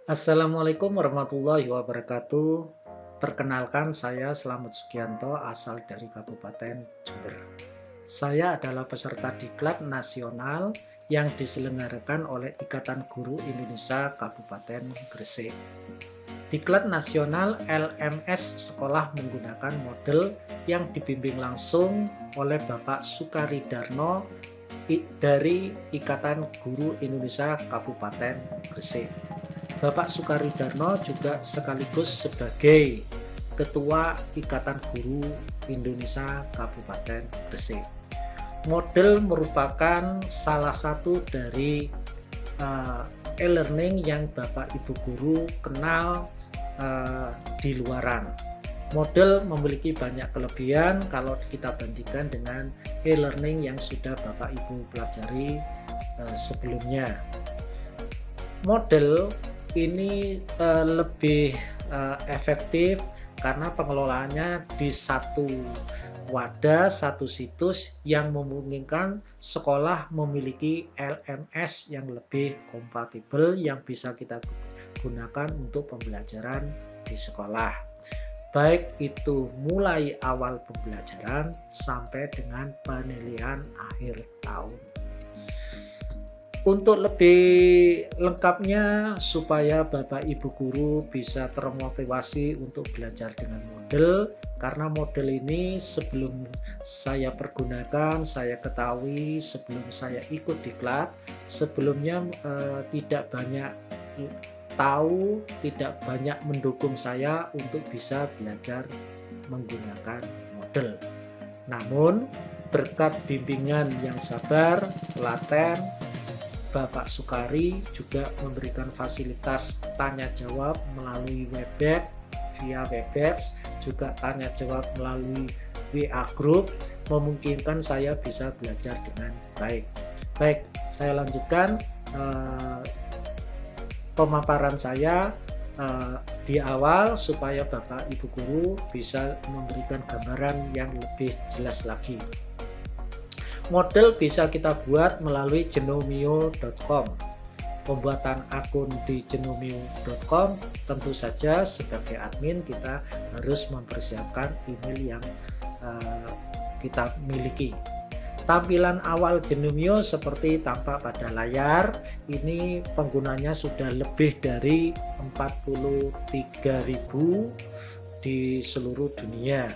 Assalamualaikum warahmatullahi wabarakatuh. Perkenalkan, saya Slamet Sugianto, asal dari Kabupaten Jember. Saya adalah peserta Diklat Nasional yang diselenggarakan oleh Ikatan Guru Indonesia Kabupaten Gresik. Diklat Nasional LMS Sekolah menggunakan model yang dibimbing langsung oleh Bapak Sukarydarno dari Ikatan Guru Indonesia Kabupaten Gresik. Bapak Sukarydarno juga sekaligus sebagai Ketua Ikatan Guru Indonesia Kabupaten Gresik. Model merupakan salah satu dari e-learning yang Bapak Ibu Guru kenal di luaran. Model memiliki banyak kelebihan kalau kita bandingkan dengan e-learning yang sudah Bapak Ibu pelajari sebelumnya. Model ini lebih efektif karena pengelolaannya di satu wadah, satu situs yang memungkinkan sekolah memiliki LMS yang lebih kompatibel yang bisa kita gunakan untuk pembelajaran di sekolah. Baik itu mulai awal pembelajaran sampai dengan penilaian akhir tahun. Untuk lebih lengkapnya supaya Bapak Ibu Guru bisa termotivasi untuk belajar dengan model, karena model ini sebelum saya pergunakan, saya ketahui sebelum saya ikut diklat, sebelumnya tidak banyak tahu, tidak banyak mendukung saya untuk bisa belajar menggunakan model. Namun berkat bimbingan yang sabar, telaten, Bapak Sukari juga memberikan fasilitas tanya jawab melalui Webex, via Webex, juga tanya jawab melalui WA Group, memungkinkan saya bisa belajar dengan baik. Baik, saya lanjutkan pemaparan saya di awal supaya Bapak Ibu Guru bisa memberikan gambaran yang lebih jelas lagi. Model bisa kita buat melalui genomio.com. Pembuatan akun di genomio.com tentu saja sebagai admin kita harus mempersiapkan email yang kita miliki. Tampilan awal Genomio seperti tampak pada layar. Ini penggunanya sudah lebih dari 43.000 di seluruh dunia.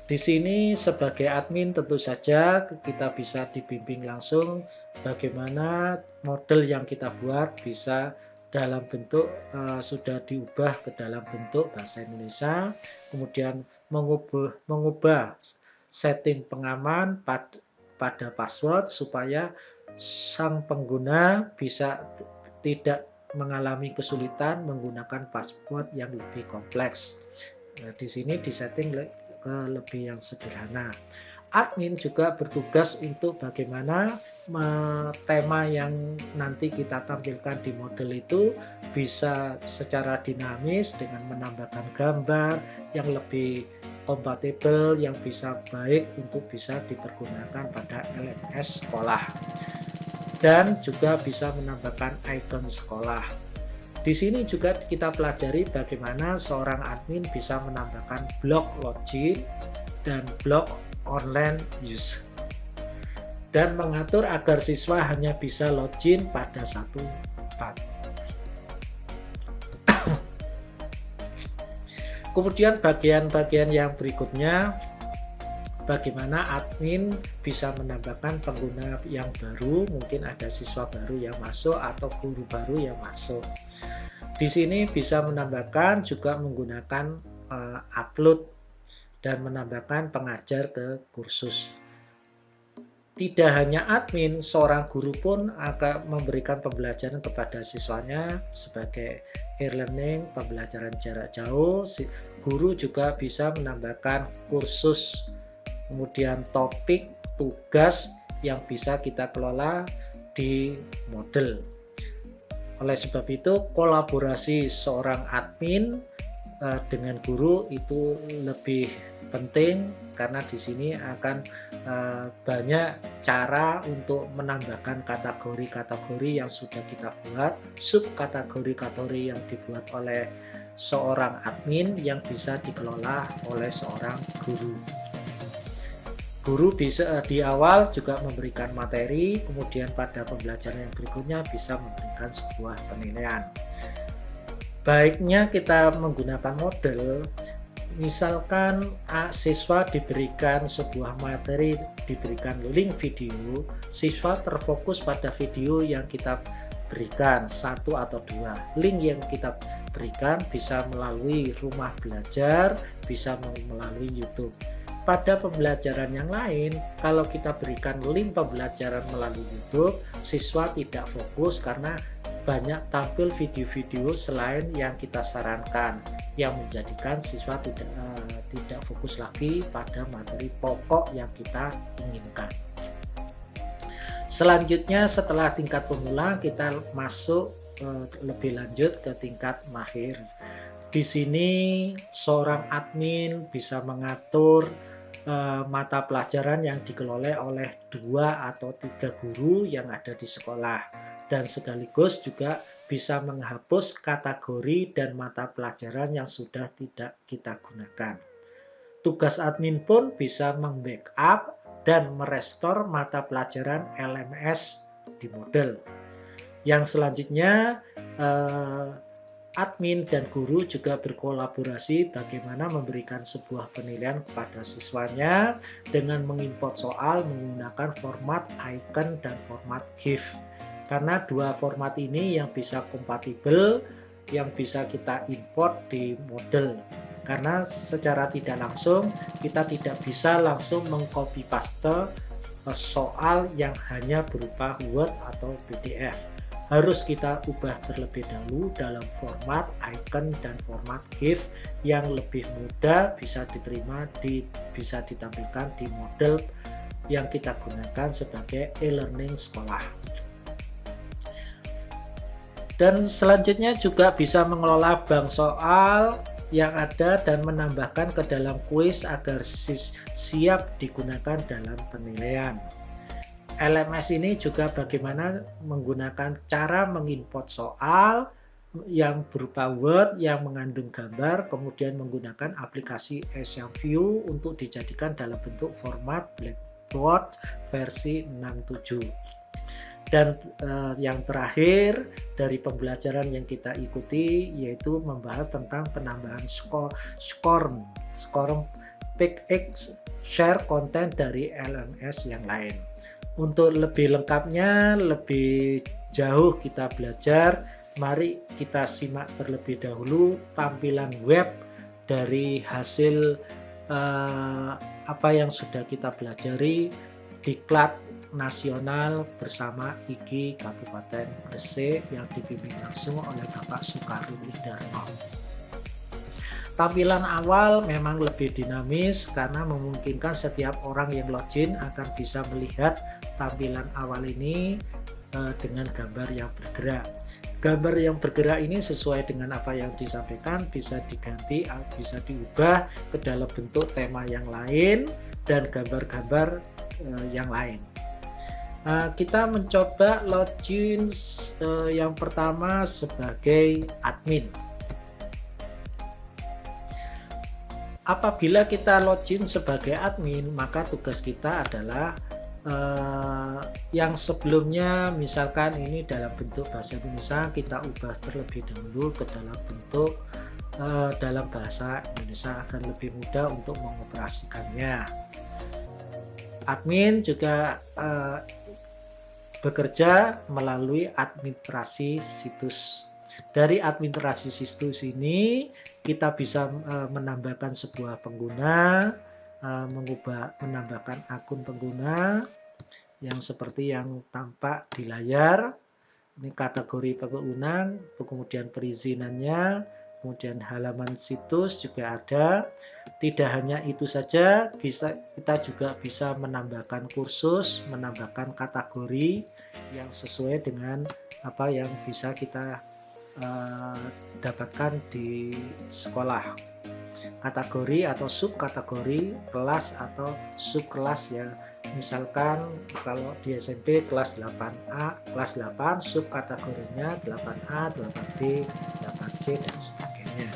Di sini sebagai admin tentu saja kita bisa dibimbing langsung bagaimana model yang kita buat bisa dalam bentuk sudah diubah ke dalam bentuk bahasa Indonesia, kemudian mengubah setting pengaman pada password supaya sang pengguna bisa tidak mengalami kesulitan menggunakan password yang lebih kompleks. Nah, di sini disetting lebih yang sederhana. Admin juga bertugas untuk bagaimana tema yang nanti kita tampilkan di model itu bisa secara dinamis dengan menambahkan gambar yang lebih kompatibel, yang bisa baik untuk bisa dipergunakan pada LMS sekolah, dan juga bisa menambahkan icon sekolah. Di sini juga kita pelajari bagaimana seorang admin bisa menambahkan blok login dan blok online use, dan mengatur agar siswa hanya bisa login pada satu tempat. Kemudian bagian-bagian yang berikutnya, bagaimana admin bisa menambahkan pengguna yang baru, mungkin ada siswa baru yang masuk atau guru baru yang masuk. Di sini bisa menambahkan juga menggunakan upload dan menambahkan pengajar ke kursus. Tidak hanya admin, seorang guru pun akan memberikan pembelajaran kepada siswanya sebagai e-learning, pembelajaran jarak jauh. Guru juga bisa menambahkan kursus, kemudian topik, tugas yang bisa kita kelola di model. Oleh sebab itu, kolaborasi seorang admin dengan guru itu lebih penting karena di sini akan banyak cara untuk menambahkan kategori-kategori yang sudah kita buat, subkategori-kategori yang dibuat oleh seorang admin yang bisa dikelola oleh seorang guru. Guru bisa di awal juga memberikan materi, kemudian pada pembelajaran yang berikutnya bisa memberikan sebuah penilaian. Baiknya kita menggunakan model, misalkan siswa diberikan sebuah materi, diberikan link video, siswa terfokus pada video yang kita berikan, satu atau dua. Link yang kita berikan bisa melalui rumah belajar, bisa melalui YouTube. Pada pembelajaran yang lain, kalau kita berikan link pembelajaran melalui YouTube, siswa tidak fokus karena banyak tampil video-video selain yang kita sarankan, yang menjadikan siswa tidak fokus lagi pada materi pokok yang kita inginkan. Selanjutnya setelah tingkat pemula, kita masuk lebih lanjut ke tingkat mahir. Di sini seorang admin bisa mengatur mata pelajaran yang dikelola oleh 2 atau 3 guru yang ada di sekolah, dan sekaligus juga bisa menghapus kategori dan mata pelajaran yang sudah tidak kita gunakan. Tugas admin pun bisa membackup dan merestore mata pelajaran LMS di Moodle. Yang selanjutnya admin dan guru juga berkolaborasi bagaimana memberikan sebuah penilaian kepada siswanya dengan mengimport soal menggunakan format icon dan format GIF. Karena dua format ini yang bisa kompatibel, yang bisa kita import di Moodle. Karena secara tidak langsung kita tidak bisa langsung mengcopy paste soal yang hanya berupa Word atau PDF. Harus kita ubah terlebih dahulu dalam format icon dan format GIF yang lebih mudah bisa diterima, bisa ditampilkan di Moodle yang kita gunakan sebagai e-learning sekolah. Dan selanjutnya juga bisa mengelola bank soal yang ada dan menambahkan ke dalam kuis agar siap digunakan dalam penilaian. LMS ini juga bagaimana menggunakan cara mengimport soal yang berupa Word yang mengandung gambar, kemudian menggunakan aplikasi ExamView untuk dijadikan dalam bentuk format Blackboard versi 6.7. Dan yang terakhir dari pembelajaran yang kita ikuti yaitu membahas tentang penambahan SCORM, pick, share konten dari LMS yang lain. Untuk lebih lengkapnya, lebih jauh kita belajar, mari kita simak terlebih dahulu tampilan web dari hasil apa yang sudah kita pelajari Diklat Nasional bersama IGI Kabupaten Gresik yang dipimpin langsung oleh Bapak Sukarun Widarno. Tampilan awal memang lebih dinamis karena memungkinkan setiap orang yang login akan bisa melihat tampilan awal ini dengan gambar yang bergerak. Gambar yang bergerak ini sesuai dengan apa yang disampaikan, bisa diganti, bisa diubah ke dalam bentuk tema yang lain dan gambar-gambar yang lain. Kita mencoba login yang pertama sebagai admin. Apabila kita login sebagai admin, maka tugas kita adalah yang sebelumnya misalkan ini dalam bentuk bahasa Indonesia, kita ubah terlebih dahulu ke dalam bentuk dalam bahasa Indonesia agar lebih mudah untuk mengoperasikannya. Admin juga bekerja melalui administrasi situs. Dari administrasi situs ini kita bisa menambahkan sebuah pengguna, menambahkan akun pengguna yang seperti yang tampak di layar. Ini kategori pengguna, kemudian perizinannya, kemudian halaman situs juga ada. Tidak hanya itu saja, kita juga bisa menambahkan kursus, menambahkan kategori yang sesuai dengan apa yang bisa kita dapatkan di sekolah. kategori atau subkategori, kelas atau subkelas ya. Misalkan kalau di SMP kelas 8A, kelas 8 subkategorinya 8A, 8B, 8C dan sebagainya.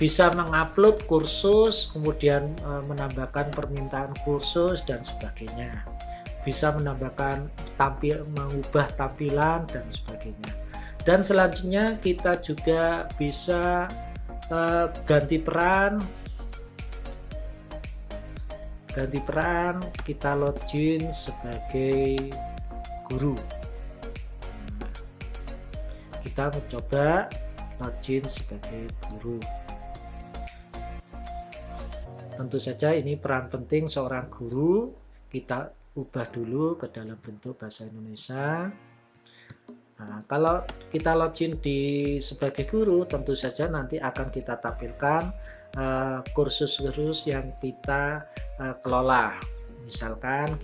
Bisa mengupload kursus, kemudian menambahkan permintaan kursus dan sebagainya. Bisa menambahkan mengubah tampilan dan sebagainya. Dan selanjutnya kita juga bisa ganti peran, kita login sebagai guru. Kita mencoba login sebagai guru. Tentu saja ini peran penting seorang guru, kita ubah dulu ke dalam bentuk bahasa Indonesia. Nah, kalau kita login sebagai guru, tentu saja nanti akan kita tampilkan kursus-kursus yang kita kelola. Misalkan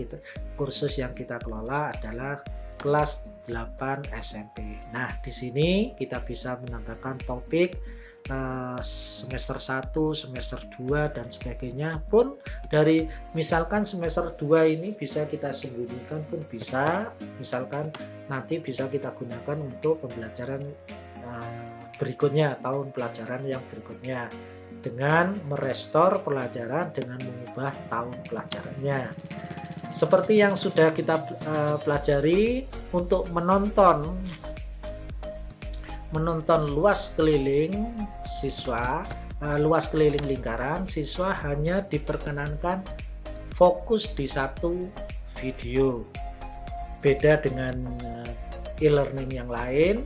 kursus yang kita kelola adalah kelas 8 SMP. Nah, di sini kita bisa menambahkan topik semester 1, semester 2 dan sebagainya pun dari misalkan semester 2 ini bisa kita sembunyikan pun bisa, misalkan nanti bisa kita gunakan untuk pembelajaran berikutnya, tahun pelajaran yang berikutnya dengan merestore pelajaran dengan mengubah tahun pelajarannya. Seperti yang sudah kita pelajari untuk menonton luas keliling siswa, luas keliling lingkaran, siswa hanya diperkenankan fokus di satu video. Beda dengan e-learning yang lain,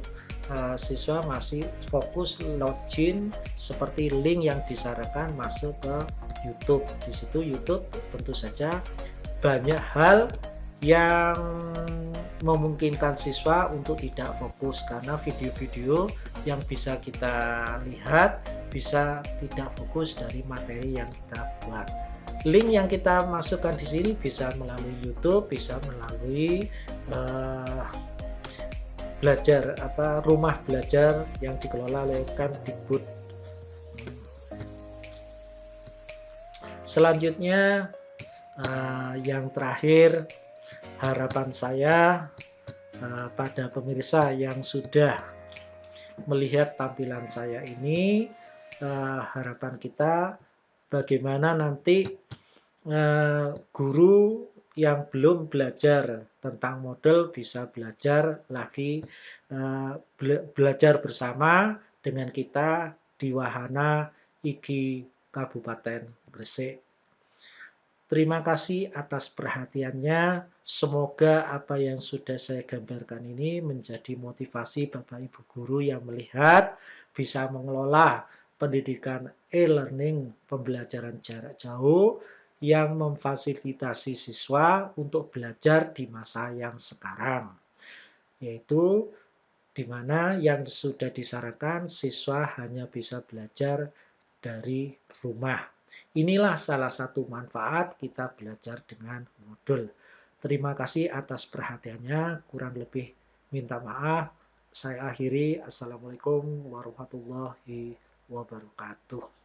siswa masih fokus login seperti link yang disarankan masuk ke YouTube. Di situ YouTube tentu saja banyak hal yang memungkinkan siswa untuk tidak fokus karena video-video yang bisa kita lihat bisa tidak fokus dari materi yang kita buat. Link yang kita masukkan di sini bisa melalui YouTube, bisa melalui rumah belajar yang dikelola oleh Kemdikbud. Selanjutnya yang terakhir, harapan saya pada pemirsa yang sudah melihat tampilan saya ini, harapan kita bagaimana nanti guru yang belum belajar tentang model bisa belajar lagi, belajar bersama dengan kita di Wahana IGI Kabupaten Gresik. Terima kasih atas perhatiannya. Semoga apa yang sudah saya gambarkan ini menjadi motivasi Bapak Ibu guru yang melihat bisa mengelola pendidikan e-learning, pembelajaran jarak jauh yang memfasilitasi siswa untuk belajar di masa yang sekarang. Yaitu di mana yang sudah disarankan siswa hanya bisa belajar dari rumah. Inilah salah satu manfaat kita belajar dengan modul. Terima kasih atas perhatiannya. Kurang lebih minta maaf. Saya akhiri. Assalamualaikum warahmatullahi wabarakatuh.